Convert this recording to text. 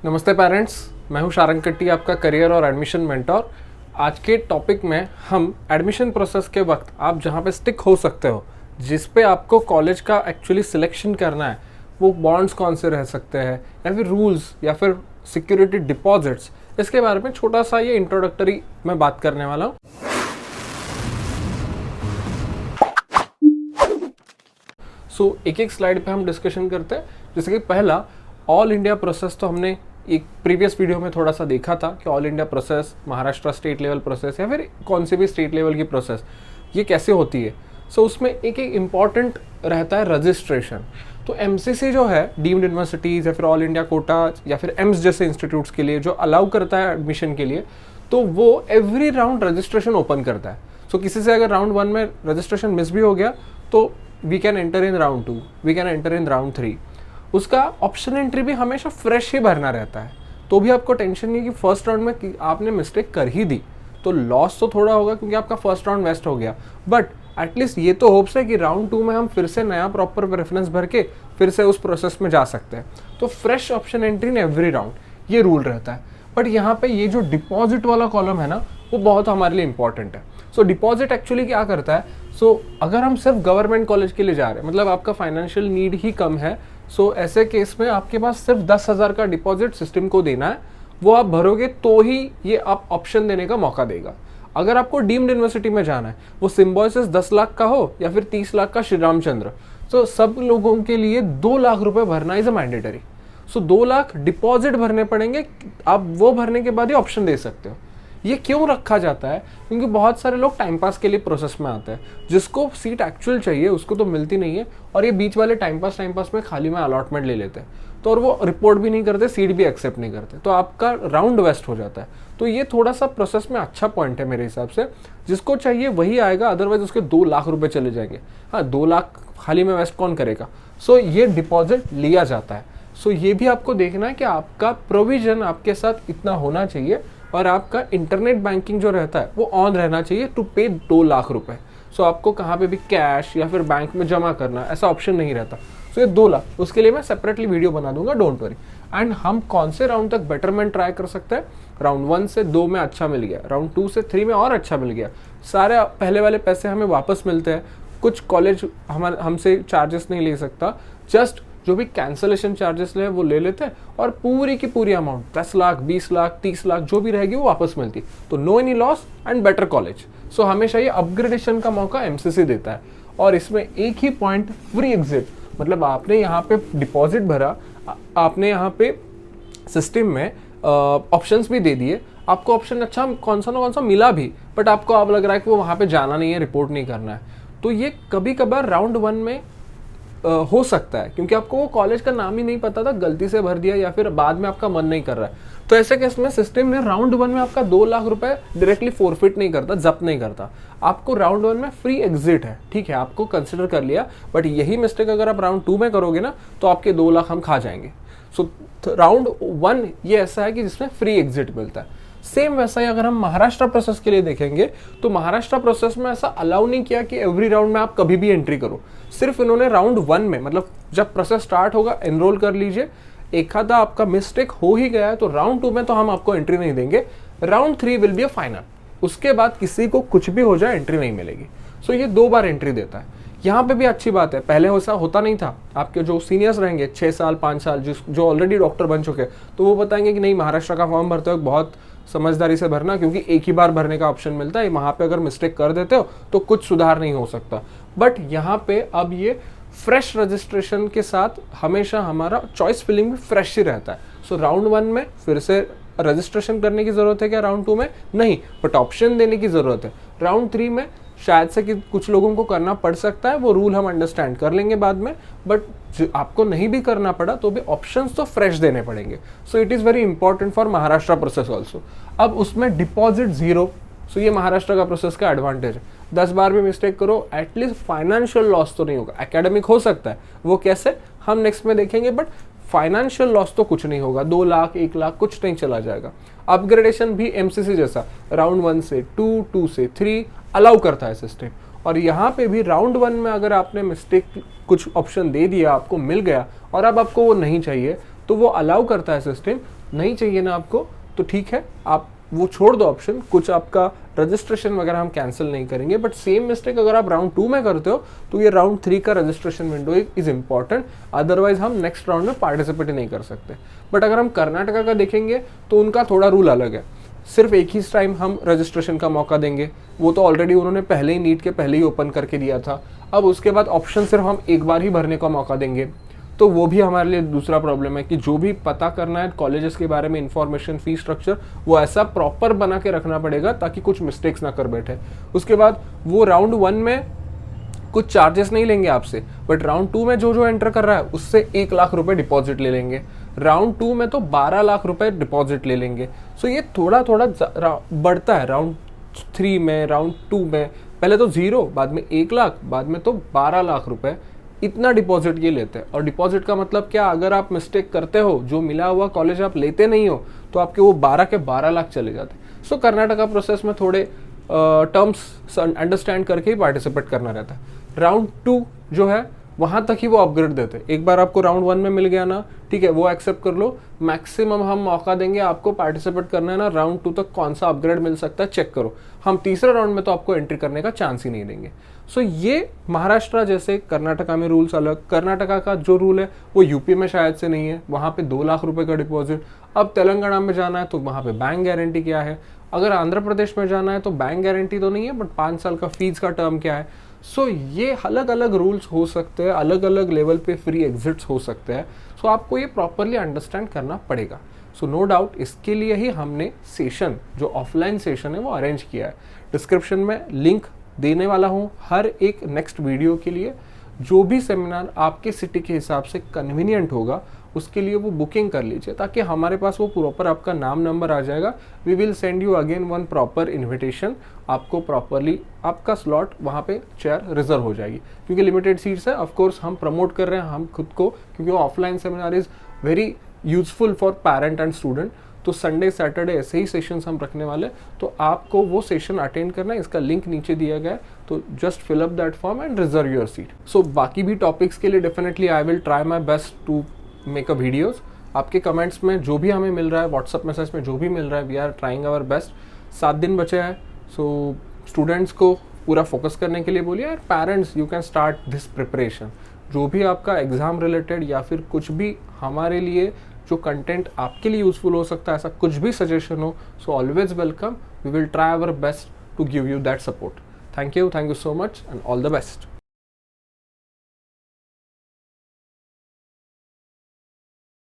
नमस्ते पेरेंट्स, मैं हूं शारंग कट्टी, आपका करियर और एडमिशन मेंटोर। आज के टॉपिक में हम एडमिशन प्रोसेस के वक्त आप जहां पे स्टिक हो सकते हो, जिस पे आपको कॉलेज का एक्चुअली सिलेक्शन करना है, वो बॉन्ड्स कौन से रह सकते हैं या फिर रूल्स या फिर सिक्योरिटी डिपॉजिट्स, इसके बारे में छोटा सा ये इंट्रोडक्टरी मैं बात करने वाला हूँ। एक एक स्लाइड पे हम डिस्कशन करते हैं। जैसे कि पहला, ऑल इंडिया प्रोसेस तो हमने एक प्रीवियस वीडियो में थोड़ा सा देखा था कि all India process, Maharashtra state level process या फिर कौन से भी स्टेट लेवल की प्रोसेस ये कैसे होती है। उसमें एक एक इम्पॉर्टेंट रहता है रजिस्ट्रेशन। तो एमसीसी जो है, डीम्ड यूनिवर्सिटीज़ या फिर ऑल इंडिया कोटा या फिर एम्स जैसे इंस्टीट्यूट्स के लिए जो अलाउ करता है एडमिशन के लिए, तो वो एवरी राउंड रजिस्ट्रेशन ओपन करता है। किसी से अगर राउंड 1 में रजिस्ट्रेशन मिस भी हो गया तो we can enter in round 2, we can enter in round 3। उसका ऑप्शन एंट्री भी हमेशा फ्रेश ही भरना रहता है, तो भी आपको टेंशन नहीं कि फर्स्ट राउंड में आपने मिस्टेक कर ही दी तो लॉस तो थोड़ा होगा क्योंकि आपका फर्स्ट राउंड वेस्ट हो गया, बट एटलीस्ट ये तो होप्स है कि राउंड 2 में हम फिर से नया प्रॉपर प्रेफरेंस भर के फिर से उस प्रोसेस में जा सकते हैं। तो fresh option entry in every round, ये रूल रहता है। बट यहाँ पे ये जो डिपॉजिट वाला कॉलम है ना, वो बहुत हमारे लिए इंपॉर्टेंट है। डिपॉजिट एक्चुअली क्या करता है, अगर हम सिर्फ गवर्नमेंट कॉलेज के लिए जा रहे हैं, मतलब आपका फाइनेंशियल नीड ही कम है, ऐसे केस में आपके पास सिर्फ 10,000 का डिपॉजिट सिस्टम को देना है, वो आप भरोगे तो ही ये आप ऑप्शन देने का मौका देगा। अगर आपको डीम्ड यूनिवर्सिटी में जाना है, वो सिम्बोसिस 10 लाख का हो या फिर 30 लाख का श्री रामचंद्र, सब लोगों के लिए 2 लाख रुपए भरना is a mandatory. 2 lakh deposit भरने पड़ेंगे, आप वो भरने के बाद ही ऑप्शन दे सकते हो। ये क्यों रखा जाता है? क्योंकि बहुत सारे लोग टाइम पास के लिए प्रोसेस में आते हैं, जिसको सीट एक्चुअल चाहिए उसको तो मिलती नहीं है, और ये बीच वाले टाइम पास में खाली में अलॉटमेंट ले लेते हैं, तो और वो रिपोर्ट भी नहीं करते, सीट भी एक्सेप्ट नहीं करते, तो आपका राउंड वेस्ट हो जाता है। तो ये थोड़ा सा प्रोसेस में अच्छा पॉइंट है मेरे हिसाब से। जिसको चाहिए वही आएगा, अदरवाइज उसके 2 लाख रुपए चले जाएंगे। हाँ, 2 लाख खाली में वेस्ट कौन करेगा? ये डिपॉजिट लिया जाता है। ये भी आपको देखना है कि आपका प्रोविजन आपके साथ इतना होना चाहिए और आपका इंटरनेट बैंकिंग जो रहता है वो ऑन रहना चाहिए टू पे 2 लाख रुपए। आपको कहाँ पे भी कैश या फिर बैंक में जमा करना ऐसा ऑप्शन नहीं रहता। ये 2 लाख, उसके लिए मैं सेपरेटली वीडियो बना दूंगा, डोंट वरी। एंड हम कौन से राउंड तक बेटरमेंट ट्राई कर सकते हैं? राउंड 1 से 2 में अच्छा मिल गया, राउंड 2 से 3 में और अच्छा मिल गया, सारे पहले वाले पैसे हमें वापस मिलते हैं। कुछ कॉलेज हमसे चार्जेस नहीं ले सकता, जस्ट जो भी कैंसलेशन चार्जेस ले वो ले लेते हैं और पूरी की पूरी अमाउंट 10 लाख 20 लाख 30 लाख जो भी रहेगी वो वापस मिलती। तो no any loss and better college. हमेशा ये अपग्रेडेशन का मौका एमसीसी देता है। और इसमें एक ही पॉइंट, फ्री एग्जिट, मतलब आपने यहाँ पे डिपॉजिट भरा, आपने यहाँ पे सिस्टम में ऑप्शंस भी दे दिए, आपको ऑप्शन अच्छा कौन सा मिला भी, बट आपको अब लग रहा है कि वो वहाँ पे जाना नहीं है, रिपोर्ट नहीं करना है, तो ये कभी कभार राउंड 1 में हो सकता है, क्योंकि आपको वो कॉलेज का नाम ही नहीं पता था, गलती से भर दिया या फिर बाद में आपका मन नहीं कर रहा है। तो ऐसे केस में सिस्टम ने राउंड 1 में आपका 2 लाख रुपए डायरेक्टली फॉरफिट नहीं करता, जब्त नहीं करता, आपको राउंड 1 में फ्री एग्जिट है, ठीक है, आपको कंसिडर कर लिया। बट यही मिस्टेक अगर आप राउंड 2 में करोगे ना, तो आपके 2 लाख हम खा जाएंगे। राउंड 1 ये ऐसा है कि जिसमें फ्री एग्जिट मिलता है। सेम वैसा ही अगर हम महाराष्ट्र प्रोसेस के लिए देखेंगे, तो महाराष्ट्र प्रोसेस में ऐसा अलाउ नहीं किया कि एवरी राउंड में आप कभी भी एंट्री करो। सिर्फ इन्होंने राउंड 1 में, मतलब जब प्रोसेस स्टार्ट होगा एनरोल कर लीजिए, एक आधा आपका मिस्टेक हो ही गया है तो राउंड 2 में तो हम आपको एंट्री नहीं देंगे, round 3 will be a final. उसके बाद किसी को कुछ भी हो जाए एंट्री नहीं मिलेगी। ये 2 बार एंट्री देता है। यहाँ पे भी अच्छी बात है, पहले ऐसा होता नहीं था। आपके जो सीनियर्स रहेंगे 6 साल 5 साल जो ऑलरेडी डॉक्टर बन चुके, तो वो बताएंगे कि नहीं, महाराष्ट्र का फॉर्म भरते वक्त बहुत समझदारी से भरना, क्योंकि एक ही बार भरने का ऑप्शन मिलता है, वहाँ पे अगर मिस्टेक कर देते हो तो कुछ सुधार नहीं हो सकता। बट यहाँ पे अब ये फ्रेश रजिस्ट्रेशन के साथ हमेशा हमारा चॉइस फिलिंग भी फ्रेश ही रहता है। राउंड 1 में फिर से रजिस्ट्रेशन करने की जरूरत है क्या? राउंड 2 में नहीं, बट ऑप्शन देने की जरूरत है। राउंड 3 में शायद से कि कुछ लोगों को करना पड़ सकता है, वो रूल हम अंडरस्टैंड कर लेंगे बाद में, बट आपको नहीं भी करना पड़ा तो भी ऑप्शंस तो फ्रेश देने पड़ेंगे। It is very important for Maharashtra process also. अब उसमें डिपॉजिट 0, ये महाराष्ट्र का प्रोसेस का एडवांटेज है। 10 बार भी मिस्टेक करो, एटलीस्ट फाइनेंशियल लॉस तो नहीं होगा। एकेडमिक हो सकता है, वो कैसे हम नेक्स्ट में देखेंगे, बट फाइनेंशियल लॉस तो कुछ नहीं होगा। 2 लाख 1 लाख कुछ नहीं चला जाएगा। अपग्रेडेशन भी एमसीसी जैसा राउंड 1 से 2, 2 से 3 अलाउ करता है सिस्टम। और यहाँ पे भी राउंड 1 में अगर आपने मिस्टेक कुछ ऑप्शन दे दिया, आपको मिल गया और अब आपको वो नहीं चाहिए, तो वो अलाउ करता है सिस्टम नहीं चाहिए ना आपको तो ठीक है, आप वो छोड़ दो ऑप्शन, कुछ आपका रजिस्ट्रेशन वगैरह हम कैंसिल नहीं करेंगे। बट सेम मिस्टेक अगर आप राउंड 2 में करते हो तो ये राउंड 3 का registration window is important, otherwise हम नेक्स्ट राउंड में पार्टिसिपेट ही नहीं कर सकते। बट अगर हम कर्नाटका का देखेंगे तो उनका थोड़ा रूल अलग है, सिर्फ एक ही टाइम हम रजिस्ट्रेशन का मौका देंगे, वो तो ऑलरेडी उन्होंने पहले ही नीट के पहले ही ओपन करके दिया था। अब उसके बाद ऑप्शन सिर्फ हम एक बार ही भरने का मौका देंगे, तो वो भी हमारे लिए दूसरा प्रॉब्लम है कि जो भी पता करना है कॉलेजेस के बारे में इंफॉर्मेशन, फी स्ट्रक्चर, वो ऐसा प्रॉपर बना के रखना पड़ेगा ताकि कुछ मिस्टेक्स ना कर बैठे। उसके बाद वो राउंड 1 में कुछ चार्जेस नहीं लेंगे आपसे, बट राउंड 2 में जो जो एंटर कर रहा है उससे 1 लाख रुपए डिपॉजिट ले लेंगे, राउंड 2 में तो 12 लाख रुपए डिपॉजिट ले लेंगे। सो ये थोड़ा थोड़ा बढ़ता है राउंड 3 में, राउंड 2 में पहले तो 0, बाद में 1 लाख, बाद में तो 12 लाख रुपए, इतना डिपॉजिट ये लेते हैं। और डिपॉजिट का मतलब क्या, अगर आप मिस्टेक करते हो, जो मिला हुआ कॉलेज आप लेते नहीं हो, तो आपके वो 12 के 12 लाख चले जाते हैं। सो कर्नाटका प्रोसेस में थोड़े टर्म्स अंडरस्टैंड करके ही पार्टिसिपेट करना रहता है। राउंड 2 जो है वहां तक ही वो अपग्रेड देते हैं। एक बार आपको राउंड 1 में मिल गया ना, ठीक है, वो एक्सेप्ट कर लो, मैक्सिमम हम मौका देंगे आपको पार्टिसिपेट करना है ना, राउंड 2 तक कौन सा अपग्रेड मिल सकता है चेक करो। हम तीसरे राउंड में तो आपको एंट्री करने का चांस ही नहीं देंगे। सो ये महाराष्ट्र जैसे, कर्नाटका में रूल्स अलग, कर्नाटका का जो रूल है वो यूपी में शायद से नहीं है, वहाँ पे 2 लाख रुपए का डिपॉजिट। अब तेलंगाना में जाना है तो वहाँ पे बैंक गारंटी क्या है, अगर आंध्र प्रदेश में जाना है तो बैंक गारंटी तो नहीं है, बट 5 साल का फीस का टर्म क्या है। सो ये अलग अलग रूल्स हो सकते हैं, अलग अलग लेवल पे फ्री एग्जिट्स हो सकते हैं। सो आपको ये प्रॉपरली अंडरस्टैंड करना पड़ेगा। सो नो डाउट इसके लिए ही हमने सेशन, जो ऑफलाइन सेशन है वो अरेंज किया है। डिस्क्रिप्शन में लिंक देने वाला हूँ हर एक नेक्स्ट वीडियो के लिए। जो भी सेमिनार आपके सिटी के हिसाब से कन्वीनियंट होगा उसके लिए वो बुकिंग कर लीजिए, ताकि हमारे पास वो प्रॉपर आपका नाम नंबर आ जाएगा। We will send you again one proper invitation, आपको प्रॉपरली आपका स्लॉट वहाँ पे चेयर रिजर्व हो जाएगी, क्योंकि लिमिटेड सीट्स है। ऑफ कोर्स हम प्रमोट कर रहे हैं हम खुद को, क्योंकि वो offline seminar is very useful for parent and student. तो संडे सैटरडे ऐसे ही सेशंस हम रखने वाले, तो आपको वो सेशन अटेंड करना है, इसका लिंक नीचे दिया गया है, तो just fill up that form and reserve your seat. So बाकी भी टॉपिक्स के लिए definitely I will try my best to make a videos. आपके कमेंट्स में जो भी हमें मिल रहा है, व्हाट्सअप मैसेज में जो भी मिल रहा है, we are trying our best. 7 दिन बचे हैं, सो स्टूडेंट्स को पूरा फोकस करने के लिए बोलिए, यार parents you can start this preparation. जो भी आपका एग्ज़ाम रिलेटेड या फिर कुछ भी हमारे लिए जो कंटेंट आपके लिए यूजफुल हो सकता है, ऐसा कुछ भी सजेशन हो, so always welcome. We will try our best to give you that support. Thank you so much and all the best.